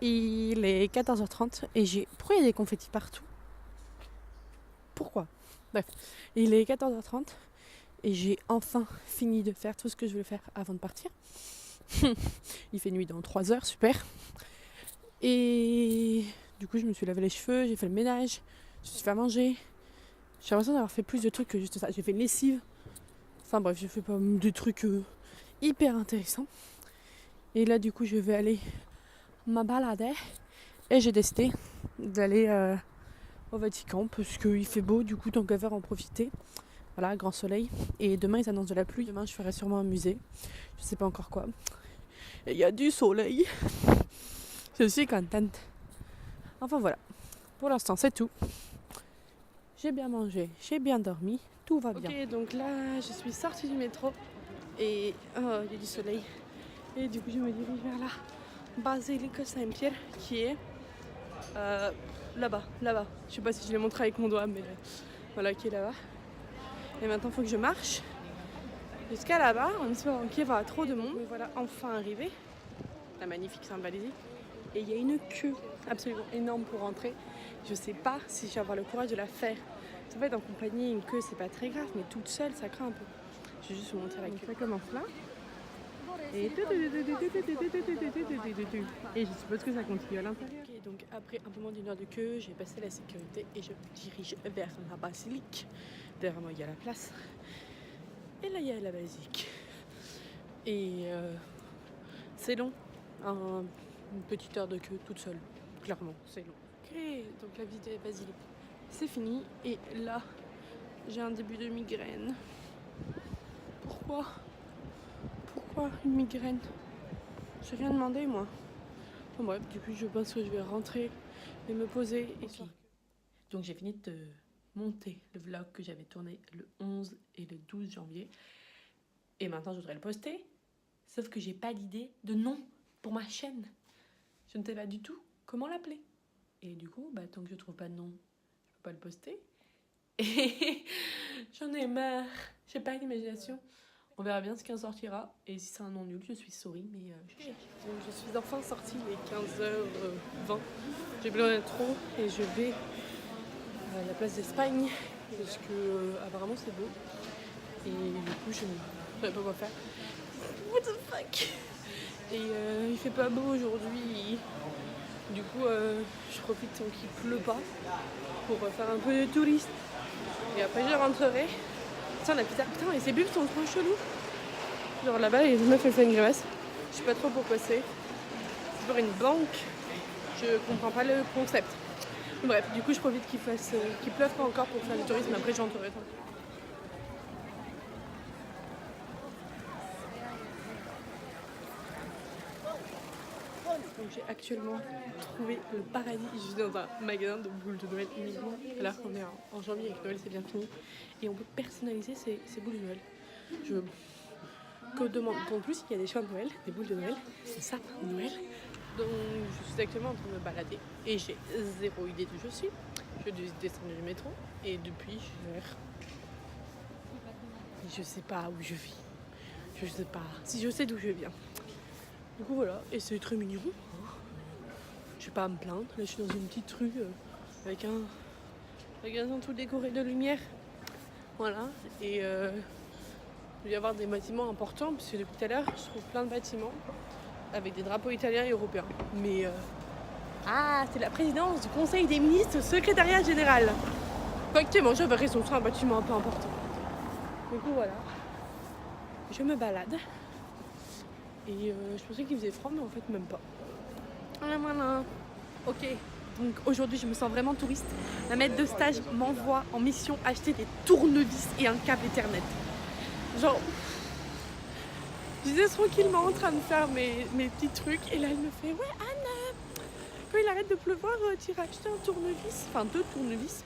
Il est 14h30 et Pourquoi il y a des confettis partout? Pourquoi? Bref, il est 14h30 et j'ai enfin fini de faire tout ce que je voulais faire avant de partir. Il fait nuit dans 3 heures, super. Et du coup, je me suis lavé les cheveux, j'ai fait le ménage, je me suis fait à manger. J'ai l'impression d'avoir fait plus de trucs que juste ça. J'ai fait une lessive. Enfin bref, j'ai fait pas des trucs hyper intéressants. Et là, du coup, je vais aller me balader. Et j'ai décidé d'aller au Vatican parce qu'il fait beau, du coup, tant qu'à faire en profiter. Voilà, grand soleil. Et demain, ils annoncent de la pluie. Demain, je ferai sûrement un musée. Je sais pas encore quoi. Et il y a du soleil. Je suis contente. Enfin voilà. Pour l'instant, c'est tout. J'ai bien mangé, j'ai bien dormi. Tout va bien. Ok, donc là, je suis sortie du métro. Et il y a du soleil. Et du coup, je me dirige vers la basilique Saint-Pierre qui est là-bas. Je sais pas si je l'ai montré avec mon doigt, mais voilà, qui est là-bas. Et maintenant, il faut que je marche jusqu'à là-bas en espérant qu'il y aura trop de monde. Mais voilà, enfin arrivé. La magnifique Sainte-Balisie. Et il y a une queue absolument énorme pour rentrer. Je sais pas si je vais avoir le courage de la faire. En fait, en compagnie, une queue, c'est pas très grave, mais toute seule, ça craint un peu. Je vais juste vous montrer la queue. Ça commence là. Et je suppose que ça continue à l'intérieur. Okay, donc après un peu moins d'1 heure de queue, j'ai passé la sécurité et je me dirige vers la basilique. Derrière moi, il y a la place. Et là, il y a la basilique. Et c'est long. Une petite heure de queue toute seule. Clairement, c'est long. Ok, donc la visite de la basilique, c'est fini. Et là, j'ai un début de migraine. Pourquoi une migraine? J'ai rien demandé, moi. Enfin bref, du coup, je pense que je vais rentrer et me poser. Okay. Donc j'ai fini de monter le vlog que j'avais tourné le 11 et le 12 janvier. Et maintenant, je voudrais le poster. Sauf que j'ai pas d'idée de nom pour ma chaîne. Je ne sais pas du tout comment l'appeler. Et du coup, tant que je trouve pas de nom, je peux pas le poster. Et j'en ai marre. J'ai pas d'imagination. On verra bien ce qui en sortira. Et si c'est un nom nul, je suis sorry, mais donc, je suis enfin sortie, il est 15h20. J'ai besoin d'être trop et je vais à la place d'Espagne parce que apparemment c'est beau. Et du coup, je ne savais pas quoi faire. What the fuck? Et il fait pas beau aujourd'hui. Du coup, je profite tant qu'il pleut pas pour faire un peu de touriste. Et après, je rentrerai. Tiens, la pizza. Putain, et ces bulles sont trop chelous. Genre là-bas, les meufs, elles font une grimace. Je sais pas trop pourquoi c'est. C'est pour une banque. Je comprends pas le concept. Bref, du coup, je profite qu'il pleuve pas encore pour faire du tourisme. Après, je rentrerai. Donc j'ai actuellement trouvé le paradis. Je suis dans un magasin de boules de Noël uniquement, alors qu'on est en janvier et que Noël c'est bien fini. Et on peut personnaliser ces boules de Noël. Que demande en plus, il y a des choix de Noël, des boules de Noël, des sapins de Noël. Donc je suis actuellement en train de me balader et j'ai zéro idée d'où je suis. Je suis descendre du métro et depuis je sais pas où je vis. Je sais pas si je sais d'où je viens. Du coup voilà, et c'est très mignon. Je vais pas à me plaindre. Là, je suis dans une petite rue avec un magasin tout décoré de lumière. Voilà. Et il va y avoir des bâtiments importants parce que depuis tout à l'heure, je trouve plein de bâtiments avec des drapeaux italiens et européens. Mais c'est la présidence du Conseil des ministres, secrétariat général. Effectivement, j'avais raison, c'est un bâtiment un peu important. Du coup, voilà. Je me balade. Et je pensais qu'il faisait froid, mais en fait, même pas. Voilà. Ok, donc aujourd'hui je me sens vraiment touriste. Ma maître de stage m'envoie en mission acheter des tournevis et un câble Ethernet. Genre, j'étais tranquillement en train de faire mes petits trucs et là elle me fait ouais Anne, quand il arrête de pleuvoir, tu iras acheter un tournevis, enfin 2 tournevis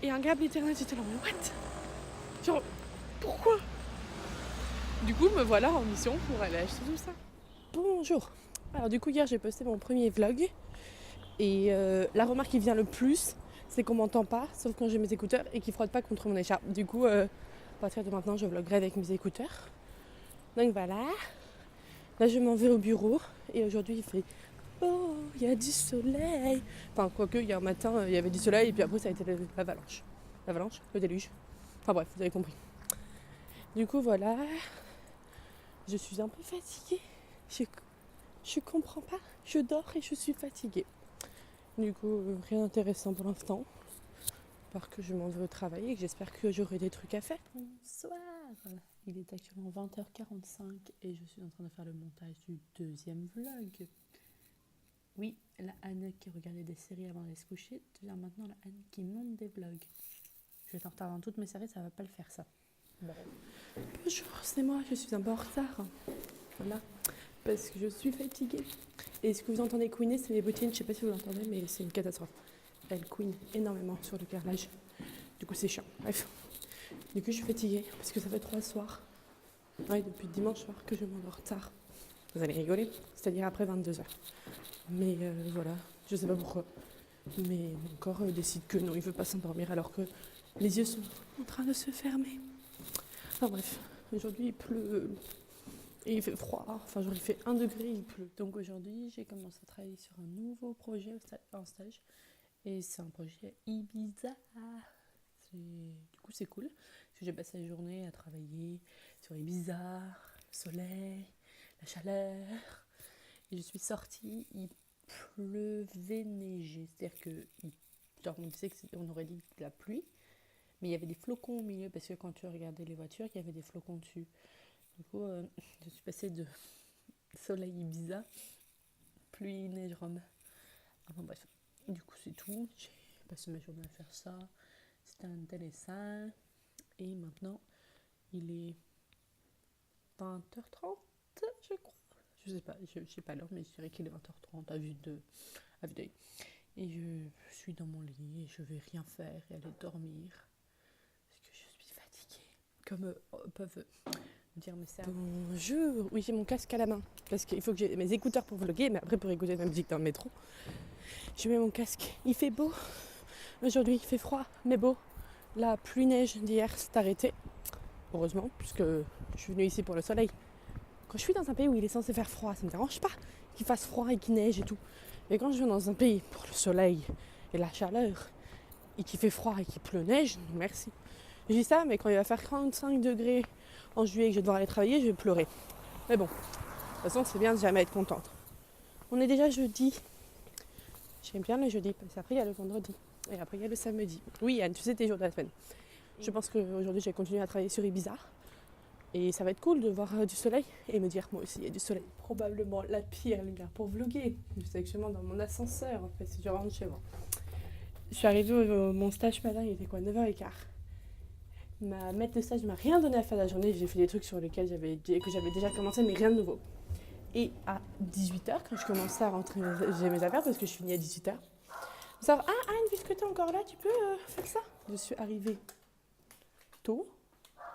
et un câble Ethernet. J'étais là, mais what? Genre, pourquoi? Du coup me voilà en mission pour aller acheter tout ça. Bonjour. Alors du coup hier j'ai posté mon premier vlog. Et la remarque qui vient le plus, c'est qu'on m'entend pas, sauf quand j'ai mes écouteurs et qu'ils frottent pas contre mon écharpe. Du coup, à partir de maintenant, je vloggerai avec mes écouteurs. Donc voilà. Là, je m'en vais au bureau. Et aujourd'hui, il fait Oh, il y a du soleil. Enfin, quoique, hier matin, il y avait du soleil et puis après, ça a été l'avalanche. L'avalanche, le déluge. Enfin bref, vous avez compris. Du coup, voilà. Je suis un peu fatiguée. Je comprends pas. Je dors et je suis fatiguée. Du coup, rien d'intéressant pour l'instant. Parce que je m'en vais au travail et que j'espère que j'aurai des trucs à faire. Bonsoir. Il est actuellement 20h45 et je suis en train de faire le montage du deuxième vlog. Oui, la Anne qui regardait des séries avant d'aller se coucher devient maintenant la Anne qui monte des vlogs. Je vais être en retard dans toutes mes séries, ça va pas le faire ça. Bon. Bonjour, c'est moi, je suis un peu en retard. Voilà, parce que je suis fatiguée. Et ce que vous entendez couiner, c'est mes bottines, je sais pas si vous l'entendez, mais c'est une catastrophe. Elles couinent énormément sur le carrelage. Du coup, c'est chiant. Bref. Du coup, je suis fatiguée parce que ça fait 3 soirs. Ouais, depuis dimanche soir que je m'endors tard. Vous allez rigoler, c'est-à-dire après 22h. Mais voilà, je sais pas pourquoi. Mais mon corps décide que non, il veut pas s'endormir alors que les yeux sont en train de se fermer. Enfin bref, aujourd'hui il pleut et il fait froid. Enfin, genre il fait 1 degré, il pleut. Donc aujourd'hui, j'ai commencé à travailler sur un nouveau projet en stage. Et c'est un projet Ibiza. Du coup, c'est cool. Parce que j'ai passé la journée à travailler sur Ibiza, le soleil, la chaleur. Et je suis sortie, il pleuvait, neigeait. C'est-à-dire que, genre, on disait qu'on aurait dit de la pluie. Mais il y avait des flocons au milieu. Parce que quand tu regardais les voitures, il y avait des flocons dessus. Du coup, je suis passée de soleil Ibiza, pluie, neige, Rome. Enfin bref. Du coup, c'est tout. J'ai passé ma journée à faire ça. C'était intéressant. Et maintenant, il est 20h30, je crois. Je sais pas, je sais pas l'heure, mais je dirais qu'il est 20h30 à vue d'œil. Et je suis dans mon lit et je vais rien faire et aller dormir. Parce que je suis fatiguée. Comme peuvent dire mes sœurs. Bonjour. Oui, j'ai mon casque à la main. Parce qu'il faut que j'ai mes écouteurs pour vlogger, mais après pour écouter la musique dans le métro. Je mets mon casque. Il fait beau. Aujourd'hui, il fait froid, mais beau. La pluie-neige d'hier s'est arrêtée. Heureusement, puisque je suis venue ici pour le soleil. Quand je suis dans un pays où il est censé faire froid, ça me dérange pas qu'il fasse froid et qu'il neige et tout. Mais quand je viens dans un pays pour le soleil et la chaleur, et qu'il fait froid et qu'il pleut neige, merci. Je dis ça, mais quand il va faire 45 degrés en juillet et que je vais devoir aller travailler, je vais pleurer. Mais bon, de toute façon, c'est bien de jamais être contente. On est déjà jeudi. J'aime bien le jeudi, parce qu'après il y a le vendredi. Et après il y a le samedi. Oui Anne, tu sais tes jours de la semaine. Je pense qu'aujourd'hui je vais continuer à travailler sur Ibiza. Et ça va être cool de voir du soleil. Et me dire moi aussi il y a du soleil. Probablement la pire lumière pour vlogger. Je suis actuellement dans mon ascenseur en fait, si je rentre chez moi. Je suis arrivée au mon stage ce matin, il était quoi, 9h15. Ma maître de stage m'a rien donné à faire la journée. J'ai fait des trucs sur lesquels que j'avais déjà commencé, mais rien de nouveau. Et à 18h, quand je commençais à rentrer j'ai mes affaires, parce que je finis à 18h, ça va, ah Anne, puisque t'es encore là, tu peux faire ça. Je suis arrivée tôt,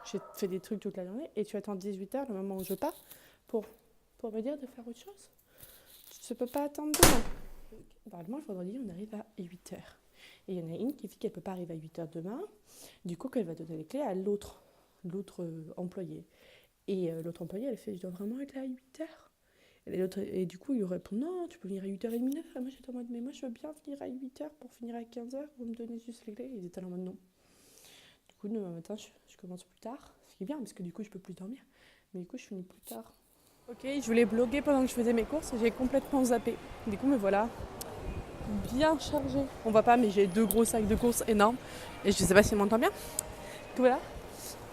j'ai fait des trucs toute la journée, et tu attends 18h, le moment où je pars, pour me dire de faire autre chose. Je ne peux pas attendre demain. Normalement, le vendredi, on arrive à 8h. Et il y en a une qui dit qu'elle ne peut pas arriver à 8h demain, du coup qu'elle va donner les clés à l'autre employé. Et l'autre employé, elle fait, je dois vraiment être là à 8h. Et du coup, il répond non, tu peux venir à 8h30, 9h. Et moi, j'étais en mode, mais moi, je veux bien venir à 8h pour finir à 15h. Vous me donnez juste les clés. Ils étaient en mode non. Du coup, demain matin, je commence plus tard. Ce qui est bien, parce que du coup, je peux plus dormir. Mais du coup, je finis plus tard. Ok, je voulais bloguer pendant que je faisais mes courses. J'ai complètement zappé. Du coup, me voilà bien chargée. On voit pas, mais j'ai 2 gros sacs de courses énormes. Et je sais pas si on m'entend bien. Du coup,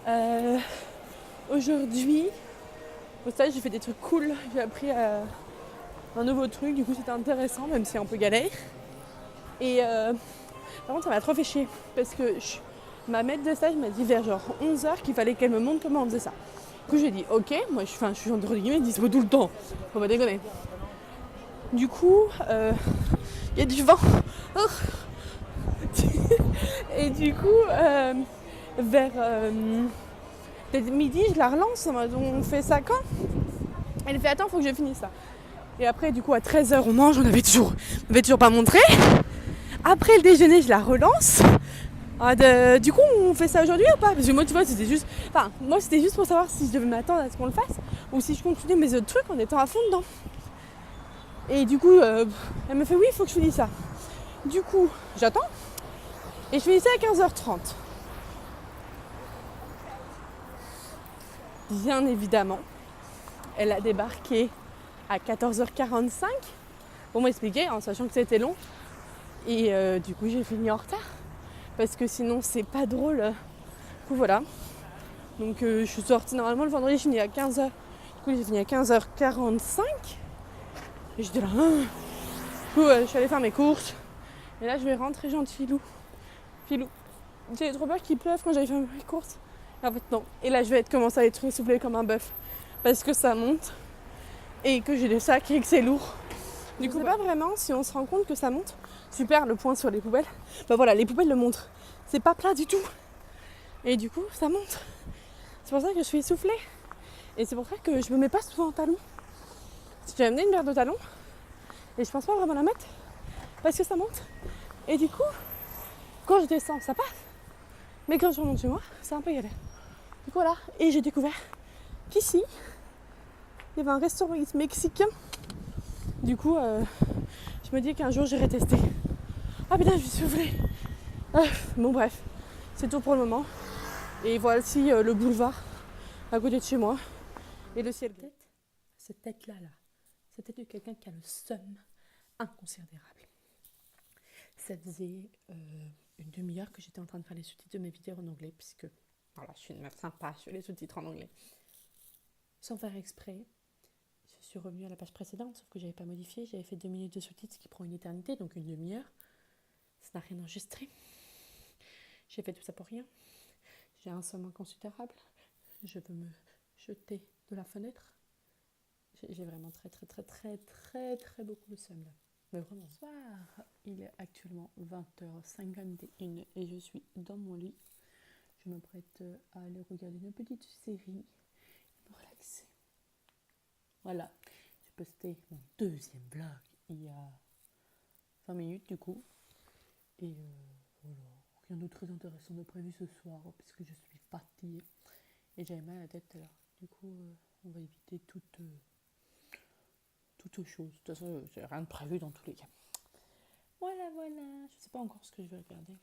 voilà. Aujourd'hui... Au stage, j'ai fait des trucs cool, j'ai appris un nouveau truc, du coup c'était intéressant, même si c'est un peu galère. Et par contre, ça m'a trop fait chier, parce que ma maître de stage m'a dit vers genre 11h qu'il fallait qu'elle me montre comment on faisait ça. Du coup j'ai dit ok, moi je suis entre guillemets dispo tout le temps, faut pas déconner. Du coup, il y a du vent. Et du coup, vers... peut-être midi, je la relance, on fait ça quand ? Elle fait attends, faut que je finisse ça. Et après, du coup, à 13h, on mange, on avait toujours pas montré. Après le déjeuner, je la relance. Du coup, on fait ça aujourd'hui ou pas ? Parce que moi, tu vois, c'était juste pour savoir si je devais m'attendre à ce qu'on le fasse ou si je continuais mes autres trucs en étant à fond dedans. Et du coup, elle me fait oui, il faut que je finisse ça. Du coup, j'attends. Et je finissais à 15h30. Bien évidemment, elle a débarqué à 14h45 pour m'expliquer, en sachant que c'était long. Et du coup, j'ai fini en retard. Parce que sinon, c'est pas drôle. Du coup, voilà. Donc, je suis sortie normalement le vendredi, je finis à 15h. Du coup, j'ai fini à 15h45. Et j'étais là. Du coup, je suis allée faire mes courses. Et là, je vais rentrer gentillou. Filou. J'ai trop peur qu'il pleuve quand j'allais faire mes courses. Et en fait, non. Et là, je vais commencer à être essoufflée comme un bœuf. Parce que ça monte. Et que j'ai des sacs et que c'est lourd. Du coup, pas vraiment si on se rend compte que ça monte. Super, le point sur les poubelles. Bah voilà, les poubelles le montrent. C'est pas plat du tout. Et du coup, ça monte. C'est pour ça que je suis essoufflée. Et c'est pour ça que je me mets pas souvent en talons. J'ai amené une paire de talons. Et je pense pas vraiment la mettre. Parce que ça monte. Et du coup, quand je descends, ça passe. Mais quand je remonte chez moi, c'est un peu galère. Du coup, voilà. Et j'ai découvert qu'ici, il y avait un restaurant mexicain. Du coup, je me dis qu'un jour, j'irai tester. Ah putain, je suis soufflée. Bon, bref. C'est tout pour le moment. Et voici le boulevard à côté de chez moi. Et le ciel. Cette tête-là, cette tête de quelqu'un qui a le seum inconsidérable. Ça faisait une demi-heure que j'étais en train de faire les sous-titres de mes vidéos en anglais, puisque voilà, je suis une meuf sympa, je fais les sous-titres en anglais. Sans faire exprès, je suis revenue à la page précédente, sauf que j'avais pas modifié. J'avais fait 2 minutes de sous-titres, ce qui prend une éternité, donc une demi-heure. Ça n'a rien enregistré. J'ai fait tout ça pour rien. J'ai un seum inconsidérable. Je veux me jeter de la fenêtre. J'ai vraiment très beaucoup le seum là. Mais vraiment. Bonsoir, il est actuellement 20h51 et je suis dans mon lit. Je me prête à aller regarder une petite série et me relaxer. Voilà, j'ai posté mon deuxième vlog il y a 20 minutes du coup. Et voilà, rien de très intéressant de prévu ce soir puisque je suis fatiguée et j'avais mal à la tête là. Du coup, on va éviter toute chose. De toute façon, j'ai rien de prévu dans tous les cas. Voilà. Je sais pas encore ce que je vais regarder.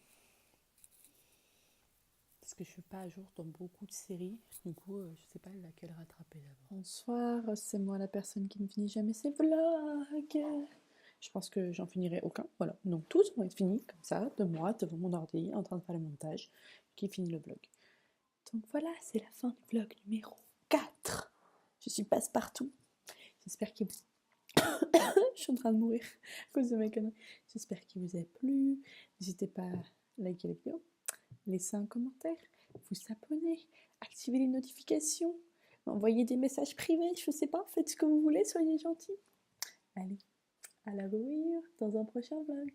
Parce que je suis pas à jour dans beaucoup de séries. Du coup, je sais pas laquelle rattraper d'abord. Bonsoir, c'est moi la personne qui ne finit jamais ses vlogs. Je pense que j'en finirai aucun. Voilà. Donc tous vont être finis comme ça, de moi, devant mon ordi, en train de faire le montage, qui finit le vlog. Donc voilà, c'est la fin du vlog numéro 4. Je suis passe-partout. J'espère qu'il vous... Je suis en train de mourir à cause de mes conneries. J'espère qu'il vous a plu. N'hésitez pas à liker la vidéo, laisser un commentaire, vous abonner, activer les notifications, m'envoyer des messages privés, je sais pas, faites ce que vous voulez, soyez gentils. Allez, à la revoir dans un prochain vlog.